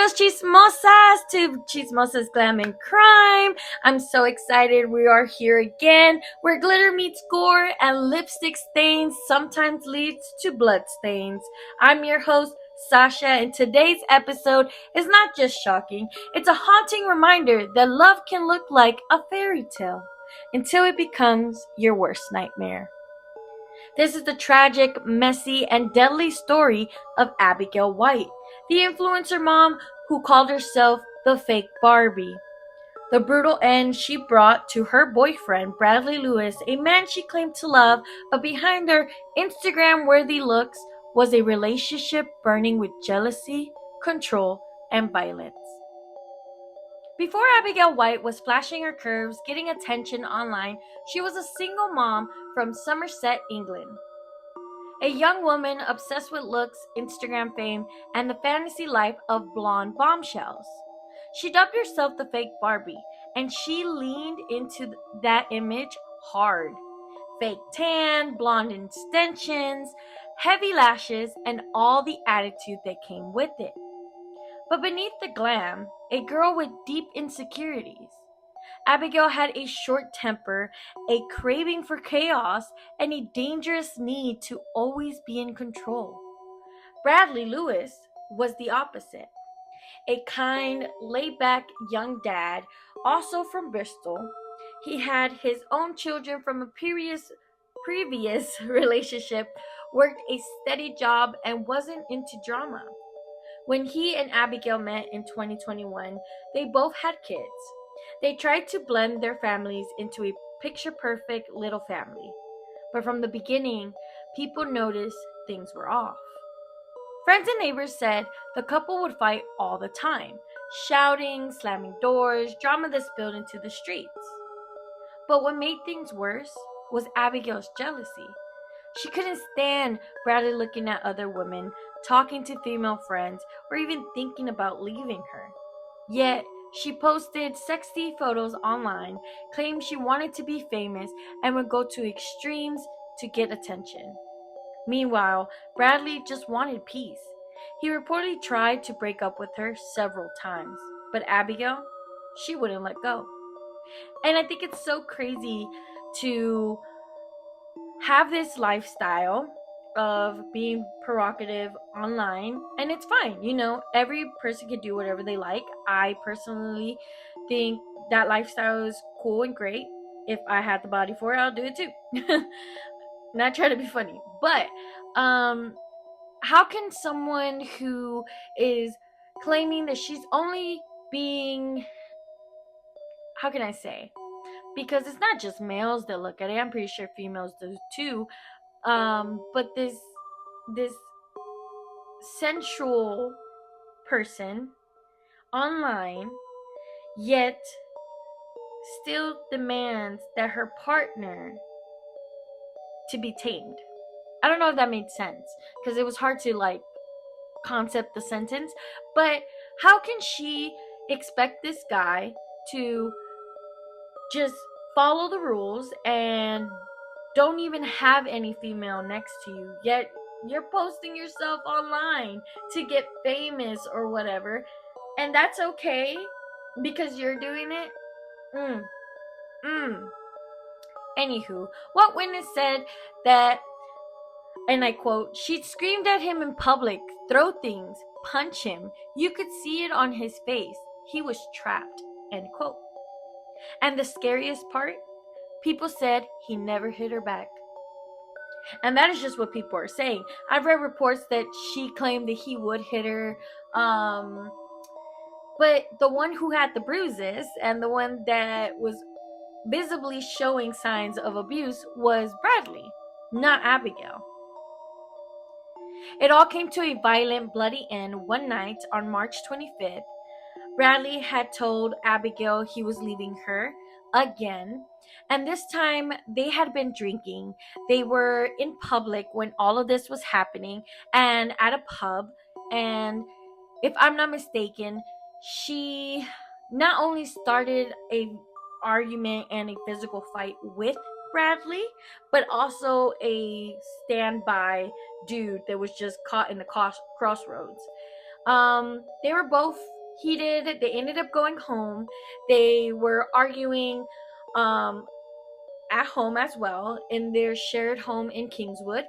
Bienvenidos Chismosas to Chismosas Glam and Crime. I'm so excited we are here again, where glitter meets gore and lipstick stains sometimes leads to blood stains. I'm your host, Sasha, and today's episode is not just shocking, it's a haunting reminder that love can look like a fairy tale until it becomes your worst nightmare. This is the tragic, messy, and deadly story of Abigail White, the influencer mom who called herself the fake Barbie. The brutal end she brought to her boyfriend, Bradley Lewis, a man she claimed to love, but behind their Instagram-worthy looks was a relationship burning with jealousy, control, and violence. Before Abigail White was flashing her curves, getting attention online, she was a single mom from Somerset, England. A young woman obsessed with looks, Instagram fame, and the fantasy life of blonde bombshells. She dubbed herself the fake Barbie, and she leaned into that image hard. Fake tan, blonde extensions, heavy lashes, and all the attitude that came with it. But beneath the glam, a girl with deep insecurities. Abigail had a short temper, a craving for chaos, and a dangerous need to always be in control. Bradley Lewis was the opposite. A kind, laid-back young dad, also from Bristol. He had his own children from a previous relationship, worked a steady job, and wasn't into drama. When he and Abigail met in 2021, they both had kids. They tried to blend their families into a picture-perfect little family. But from the beginning, people noticed things were off. Friends and neighbors said the couple would fight all the time, shouting, slamming doors, drama that spilled into the streets. But what made things worse was Abigail's jealousy. She couldn't stand Bradley looking at other women, talking to female friends, or even thinking about leaving her. Yet, she posted sexy photos online, claimed she wanted to be famous, and would go to extremes to get attention. Meanwhile, Bradley just wanted peace. He reportedly tried to break up with her several times, but Abigail, she wouldn't let go. And I think it's so crazy to have this lifestyle of being provocative online, and it's fine, every person can do whatever they like. I personally think that lifestyle is cool and great. If I had the body for it, I'll do it too. Not trying to be funny, but how can someone who is claiming that she's only being, how can I say, because it's not just males that look at it, I'm pretty sure females do too, but this sensual person online, yet still demands that her partner to be tamed. I don't know if that made sense, because it was hard to concept the sentence, but how can she expect this guy to just follow the rules and don't even have any female next to you, yet you're posting yourself online to get famous or whatever, and that's okay because you're doing it? Anywho, what witness said that, and I quote, "She screamed at him in public, throw things, punch him. You could see it on his face. He was trapped," end quote. And the scariest part, people said he never hit her back. And that is just what people are saying. I've read reports that she claimed that he would hit her, but the one who had the bruises and the one that was visibly showing signs of abuse was Bradley, not Abigail. It all came to a violent, bloody end one night on March 25th. Bradley had told Abigail he was leaving her again, and this time they had been drinking. They were in public when all of this was happening and at a pub, and if I'm not mistaken, she not only started a argument and a physical fight with Bradley, but also a dude that was just caught in the crossroads. They were both heated. They ended up going home. They were arguing at home as well in their shared home in Kingswood,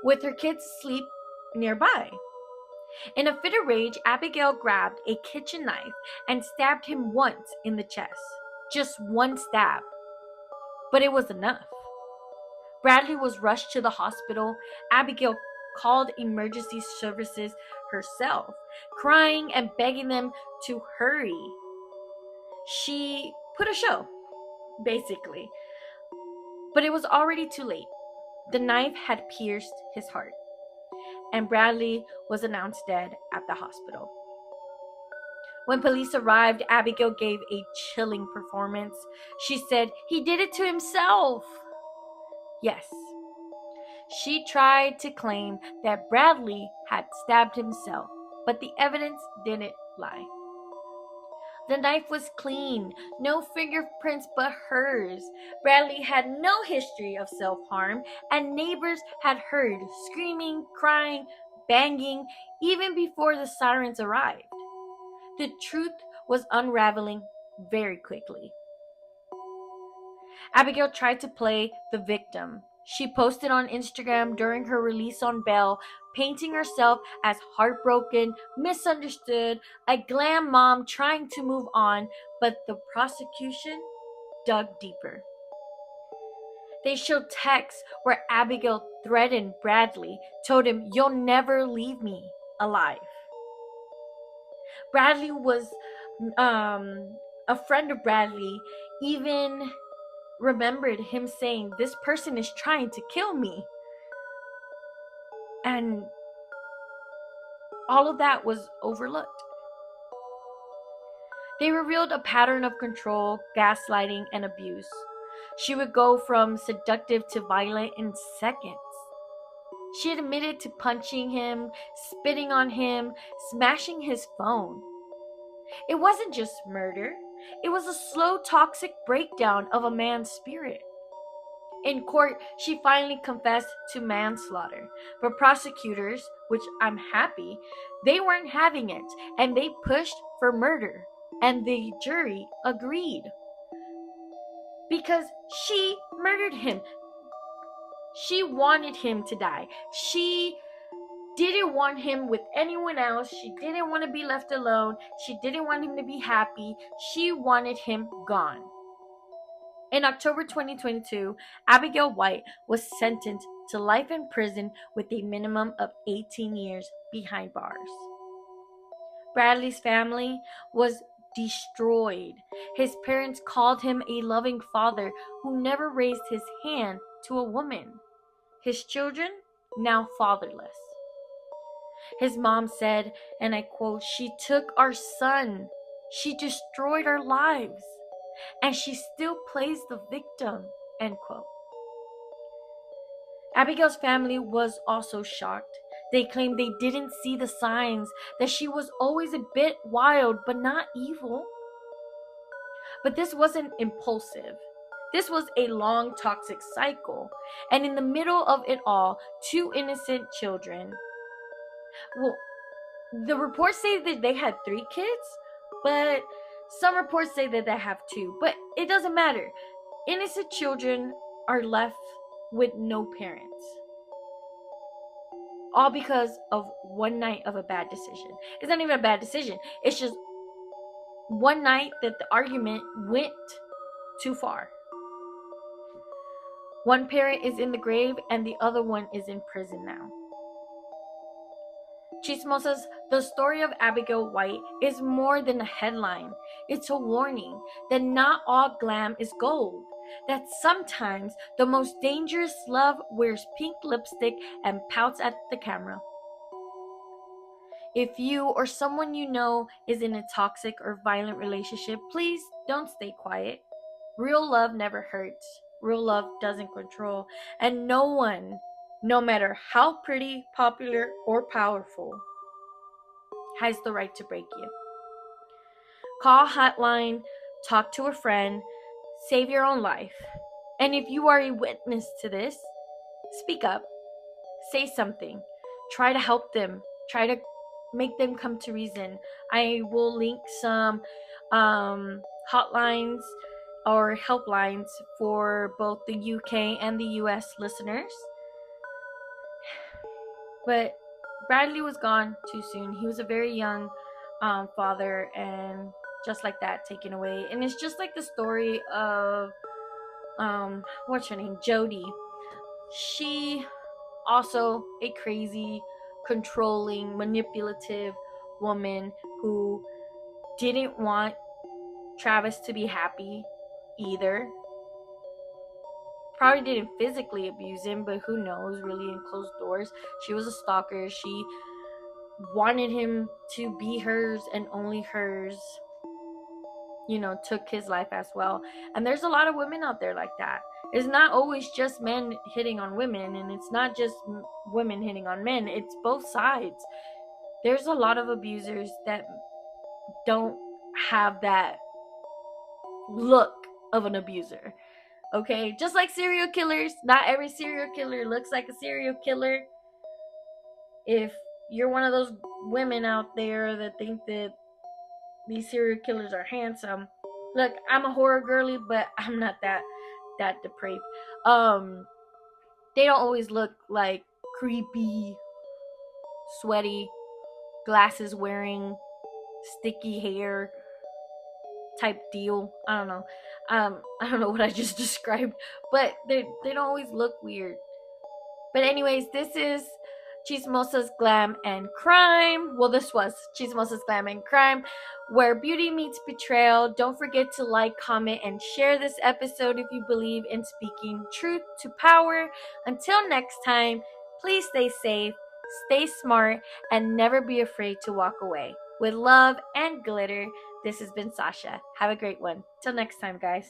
with her kids asleep nearby. In a fit of rage, Abigail grabbed a kitchen knife and stabbed him once in the chest. Just one stab. But it was enough. Bradley was rushed to the hospital. Abigail called emergency services herself, crying and begging them to hurry. She put a show, basically. But it was already too late. The knife had pierced his heart, and Bradley was announced dead at the hospital. When police arrived, Abigail gave a chilling performance. She said, "He did it to himself." Yes. She tried to claim that Bradley had stabbed himself, but the evidence didn't lie. The knife was clean, no fingerprints but hers. Bradley had no history of self-harm, and neighbors had heard screaming, crying, banging, even before the sirens arrived. The truth was unraveling very quickly. Abigail tried to play the victim. She posted on Instagram during her release on bail, painting herself as heartbroken, misunderstood, a glam mom trying to move on, but the prosecution dug deeper. They showed texts where Abigail threatened Bradley, told him, "You'll never leave me alive." Bradley was a friend of Bradley, even remembered him saying, "This person is trying to kill me." And all of that was overlooked. They revealed a pattern of control, gaslighting, and abuse. She would go from seductive to violent in seconds. She admitted to punching him, spitting on him, smashing his phone. It wasn't just murder. It was a slow, toxic breakdown of a man's spirit. In court, she finally confessed to manslaughter, but prosecutors, which I'm happy, they weren't having it, and they pushed for murder, and the jury agreed. Because she murdered him. She wanted him to die. She didn't want him with anyone else. She didn't want to be left alone. She didn't want him to be happy. She wanted him gone. In October 2022, Abigail White was sentenced to life in prison with a minimum of 18 years behind bars. Bradley's family was destroyed. His parents called him a loving father who never raised his hand to a woman. His children, now fatherless. His mom said, and I quote, "She took our son. She destroyed our lives. And she still plays the victim," end quote. Abigail's family was also shocked. They claimed they didn't see the signs, that she was always a bit wild but not evil. But this wasn't impulsive. This was a long, toxic cycle. And in the middle of it all, two innocent children. Well, the reports say that they had 3 kids, but some reports say that they have 2. But it doesn't matter. Innocent children are left with no parents. All because of one night of a bad decision. It's not even a bad decision. It's just one night that the argument went too far. One parent is in the grave and the other one is in prison now. Chismosas, the story of Abigail White is more than a headline. It's a warning that not all glam is gold. That sometimes the most dangerous love wears pink lipstick and pouts at the camera. If you or someone you know is in a toxic or violent relationship, please don't stay quiet. Real love never hurts. Real love doesn't control. And no one, no matter how pretty, popular, or powerful, has the right to break you. Call hotline, talk to a friend, save your own life. And if you are a witness to this, speak up, say something, try to help them, try to make them come to reason. I will link some hotlines or helplines for both the UK and the US listeners. But Bradley was gone too soon. He was a very young father, and just like that, taken away. And it's just like the story of what's her name, Jody. She also a crazy, controlling, manipulative woman who didn't want Travis to be happy either. Probably didn't physically abuse him, but who knows, really, in closed doors. She was a stalker. She wanted him to be hers and only hers. You know, took his life as well. And there's a lot of women out there like that. It's not always just men hitting on women, and it's not just women hitting on men. It's both sides. There's a lot of abusers that don't have that look of an abuser. Okay, just like serial killers, not every serial killer looks like a serial killer. If you're one of those women out there that think that these serial killers are handsome, look, I'm a horror girly, but I'm not that depraved. They don't always look like creepy, sweaty, glasses wearing, sticky hair type deal. I don't know. I don't know what I just described, but they don't always look weird. But anyways, this is Chismosas, Glam, and Crime. Well, this was Chismosas, Glam, and Crime, where beauty meets betrayal. Don't forget to like, comment, and share this episode if you believe in speaking truth to power. Until next time, please stay safe, stay smart, and never be afraid to walk away. With love and glitter, this has been Sasha. Have a great one. Till next time, guys.